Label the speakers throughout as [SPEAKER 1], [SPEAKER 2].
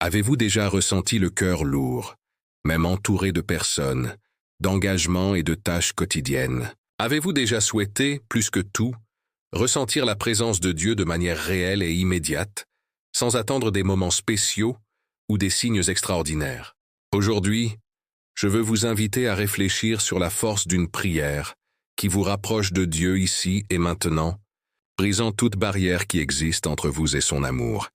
[SPEAKER 1] Avez-vous déjà ressenti le cœur lourd, même entouré de personnes, d'engagements et de tâches quotidiennes? Avez-vous déjà souhaité, plus que tout, ressentir la présence de Dieu de manière réelle et immédiate, sans attendre des moments spéciaux ou des signes extraordinaires? Aujourd'hui, je veux vous inviter à réfléchir sur la force d'une prière qui vous rapproche de Dieu ici et maintenant, brisant toute barrière qui existe entre vous et son amour.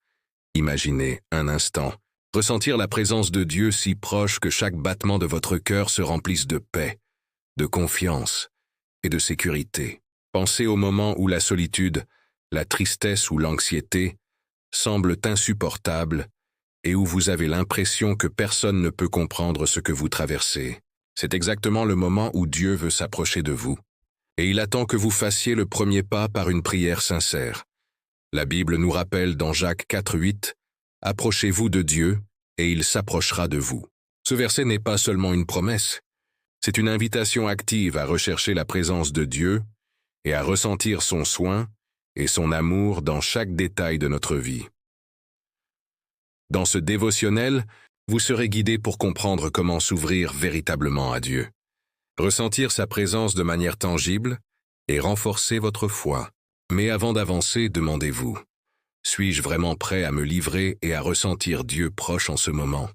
[SPEAKER 1] Imaginez un instant, ressentir la présence de Dieu si proche que chaque battement de votre cœur se remplisse de paix, de confiance et de sécurité. Pensez au moment où la solitude, la tristesse ou l'anxiété semblent insupportables et où vous avez l'impression que personne ne peut comprendre ce que vous traversez. C'est exactement le moment où Dieu veut s'approcher de vous. Et il attend que vous fassiez le premier pas par une prière sincère. La Bible nous rappelle dans Jacques 4,8 « Approchez-vous de Dieu, et il s'approchera de vous ». Ce verset n'est pas seulement une promesse, c'est une invitation active à rechercher la présence de Dieu et à ressentir son soin et son amour dans chaque détail de notre vie. Dans ce dévotionnel, vous serez guidé pour comprendre comment s'ouvrir véritablement à Dieu, ressentir sa présence de manière tangible et renforcer votre foi. Mais avant d'avancer, demandez-vous, suis-je vraiment prêt à me livrer et à ressentir Dieu proche en ce moment?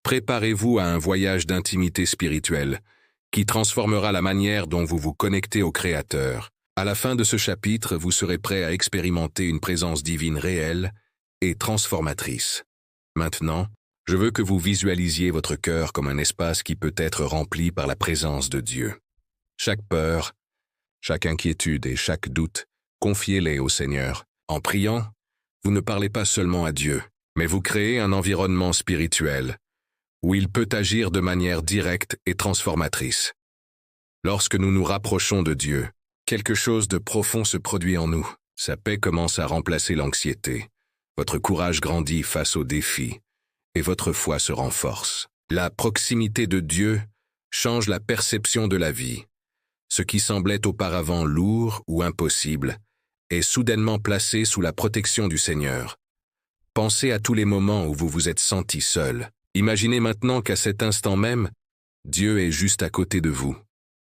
[SPEAKER 1] Préparez-vous à un voyage d'intimité spirituelle qui transformera la manière dont vous vous connectez au Créateur. À la fin de ce chapitre, vous serez prêt à expérimenter une présence divine réelle et transformatrice. Maintenant, je veux que vous visualisiez votre cœur comme un espace qui peut être rempli par la présence de Dieu. Chaque peur, chaque inquiétude et chaque doute, confiez-les au Seigneur. En priant, vous ne parlez pas seulement à Dieu, mais vous créez un environnement spirituel où il peut agir de manière directe et transformatrice. Lorsque nous nous rapprochons de Dieu, quelque chose de profond se produit en nous. Sa paix commence à remplacer l'anxiété. Votre courage grandit face aux défis et votre foi se renforce. La proximité de Dieu change la perception de la vie. Ce qui semblait auparavant lourd ou impossible est soudainement placé sous la protection du Seigneur. Pensez à tous les moments où vous vous êtes senti seul. Imaginez maintenant qu'à cet instant même, Dieu est juste à côté de vous,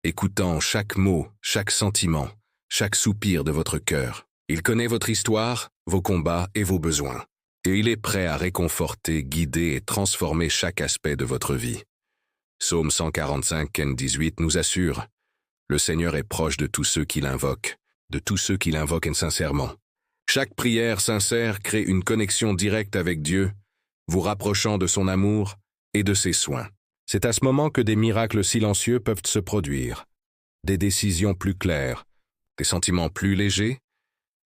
[SPEAKER 1] écoutant chaque mot, chaque sentiment, chaque soupir de votre cœur. Il connaît votre histoire, vos combats et vos besoins. Et il est prêt à réconforter, guider et transformer chaque aspect de votre vie. Psaume 145, 18 nous assure « Le Seigneur est proche de tous ceux qui l'invoquent, sincèrement. » Chaque prière sincère crée une connexion directe avec Dieu, vous rapprochant de son amour et de ses soins. C'est à ce moment que des miracles silencieux peuvent se produire, des décisions plus claires, des sentiments plus légers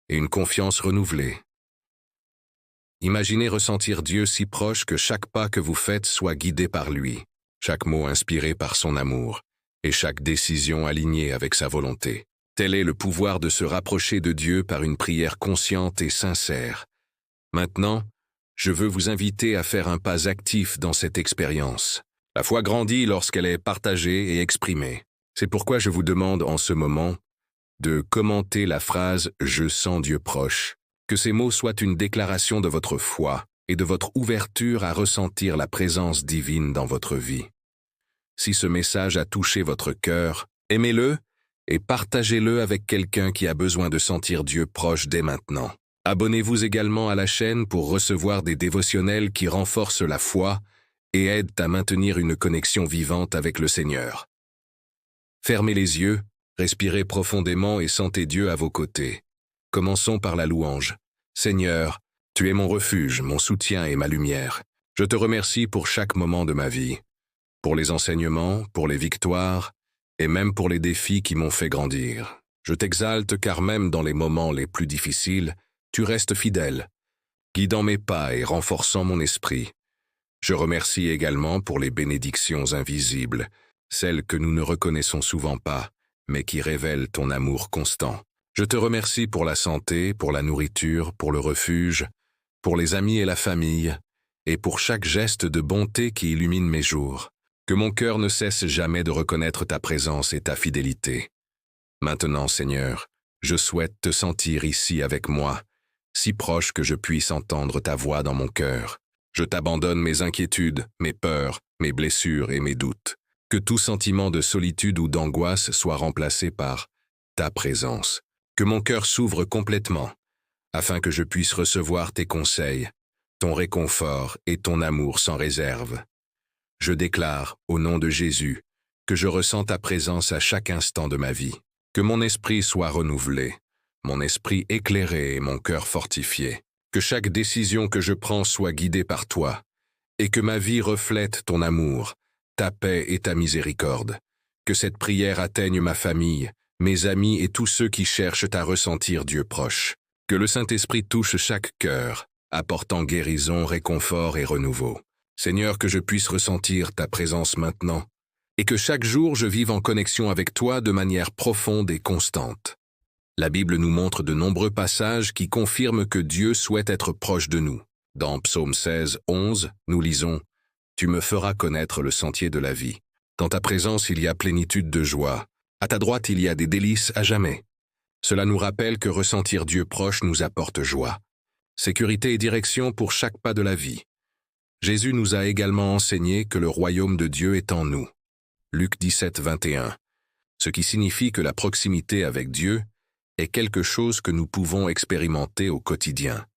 [SPEAKER 1] et une confiance renouvelée. Imaginez ressentir Dieu si proche que chaque pas que vous faites soit guidé par lui, chaque mot inspiré par son amour et chaque décision alignée avec sa volonté. Tel est le pouvoir de se rapprocher de Dieu par une prière consciente et sincère. Maintenant, je veux vous inviter à faire un pas actif dans cette expérience. La foi grandit lorsqu'elle est partagée et exprimée. C'est pourquoi je vous demande en ce moment de commenter la phrase « Je sens Dieu proche », que ces mots soient une déclaration de votre foi et de votre ouverture à ressentir la présence divine dans votre vie. Si ce message a touché votre cœur, aimez-le et partagez-le avec quelqu'un qui a besoin de sentir Dieu proche dès maintenant. Abonnez-vous également à la chaîne pour recevoir des dévotionnels qui renforcent la foi et aident à maintenir une connexion vivante avec le Seigneur. Fermez les yeux, respirez profondément et sentez Dieu à vos côtés. Commençons par la louange. Seigneur, tu es mon refuge, mon soutien et ma lumière. Je te remercie pour chaque moment de ma vie, pour les enseignements, pour les victoires et même pour les défis qui m'ont fait grandir. Je t'exalte car même dans les moments les plus difficiles, tu restes fidèle, guidant mes pas et renforçant mon esprit. Je remercie également pour les bénédictions invisibles, celles que nous ne reconnaissons souvent pas, mais qui révèlent ton amour constant. Je te remercie pour la santé, pour la nourriture, pour le refuge, pour les amis et la famille, et pour chaque geste de bonté qui illumine mes jours. Que mon cœur ne cesse jamais de reconnaître ta présence et ta fidélité. Maintenant, Seigneur, je souhaite te sentir ici avec moi, si proche que je puisse entendre ta voix dans mon cœur. Je t'abandonne mes inquiétudes, mes peurs, mes blessures et mes doutes. Que tout sentiment de solitude ou d'angoisse soit remplacé par ta présence. Que mon cœur s'ouvre complètement, afin que je puisse recevoir tes conseils, ton réconfort et ton amour sans réserve. Je déclare, au nom de Jésus, que je ressens ta présence à chaque instant de ma vie. Que mon esprit soit renouvelé, mon esprit éclairé et mon cœur fortifié. Que chaque décision que je prends soit guidée par toi, et que ma vie reflète ton amour, ta paix et ta miséricorde. Que cette prière atteigne ma famille, mes amis et tous ceux qui cherchent à ressentir Dieu proche. Que le Saint-Esprit touche chaque cœur, apportant guérison, réconfort et renouveau. Seigneur, que je puisse ressentir ta présence maintenant, et que chaque jour je vive en connexion avec toi de manière profonde et constante. La Bible nous montre de nombreux passages qui confirment que Dieu souhaite être proche de nous. Dans Psaume 16, 11, nous lisons « Tu me feras connaître le sentier de la vie. Dans ta présence il y a plénitude de joie. À ta droite il y a des délices à jamais. » Cela nous rappelle que ressentir Dieu proche nous apporte joie, sécurité et direction pour chaque pas de la vie. Jésus nous a également enseigné que le royaume de Dieu est en nous. Luc 17, 21. Ce qui signifie que la proximité avec Dieu est quelque chose que nous pouvons expérimenter au quotidien,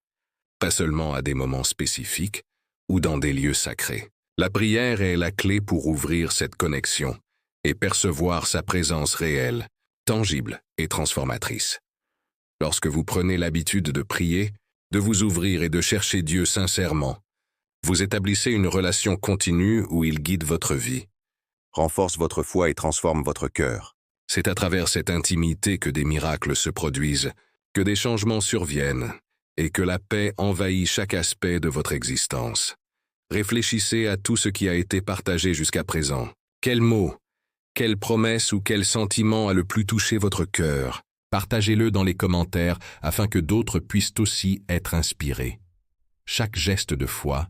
[SPEAKER 1] pas seulement à des moments spécifiques ou dans des lieux sacrés. La prière est la clé pour ouvrir cette connexion et percevoir sa présence réelle, tangible et transformatrice. Lorsque vous prenez l'habitude de prier, de vous ouvrir et de chercher Dieu sincèrement, vous établissez une relation continue où il guide votre vie, renforce votre foi et transforme votre cœur. C'est à travers cette intimité que des miracles se produisent, que des changements surviennent et que la paix envahit chaque aspect de votre existence. Réfléchissez à tout ce qui a été partagé jusqu'à présent. Quel mot, quelle promesse ou quel sentiment a le plus touché votre cœur? Partagez-le dans les commentaires afin que d'autres puissent aussi être inspirés. Chaque geste de foi,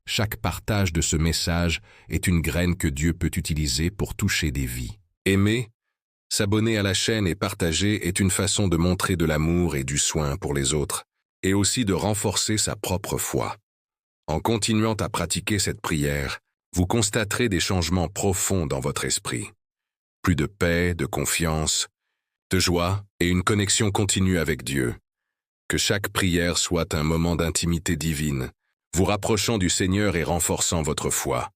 [SPEAKER 1] chaque partage de ce message est une graine que Dieu peut utiliser pour toucher des vies. Aimer, s'abonner à la chaîne et partager est une façon de montrer de l'amour et du soin pour les autres, et aussi de renforcer sa propre foi. En continuant à pratiquer cette prière, vous constaterez des changements profonds dans votre esprit. Plus de paix, de confiance, de joie et une connexion continue avec Dieu. Que chaque prière soit un moment d'intimité divine, vous rapprochant du Seigneur et renforçant votre foi.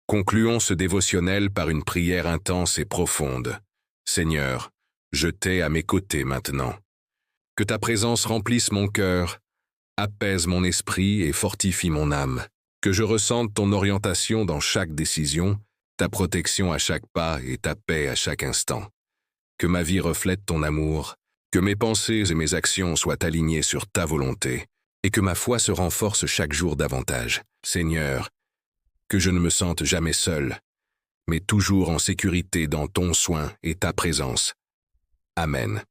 [SPEAKER 1] Concluons ce dévotionnel par une prière intense et profonde. Seigneur, je t'ai à mes côtés maintenant. Que ta présence remplisse mon cœur, apaise mon esprit et fortifie mon âme. Que je ressente ton orientation dans chaque décision, ta protection à chaque pas et ta paix à chaque instant. Que ma vie reflète ton amour, que mes pensées et mes actions soient alignées sur ta volonté, et que ma foi se renforce chaque jour davantage. Seigneur, que je ne me sente jamais seul, mais toujours en sécurité dans ton soin et ta présence. Amen.